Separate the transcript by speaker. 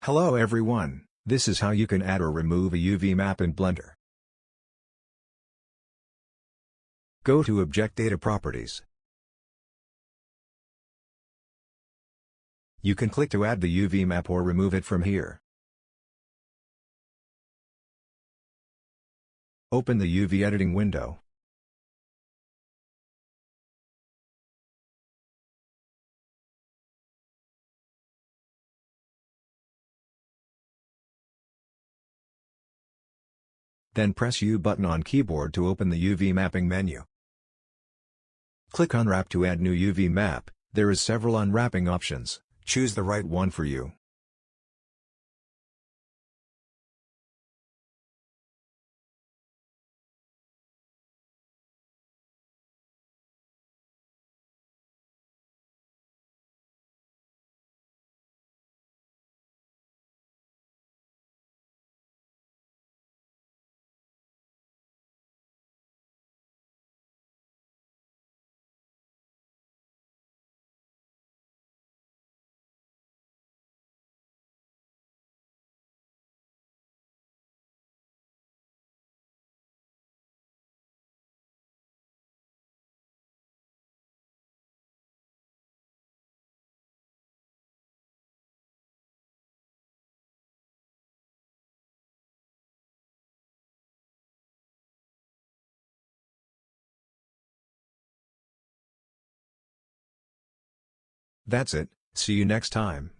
Speaker 1: Hello everyone, this is how you can add or remove a UV map in Blender. Go to Object Data Properties. You can click to add the UV map or remove it from here. Open the UV editing window. Then press U button on keyboard to open the UV mapping menu. Click Unwrap to add new UV map. There is several unwrapping options. Choose the right one for you. That's it, see you next time.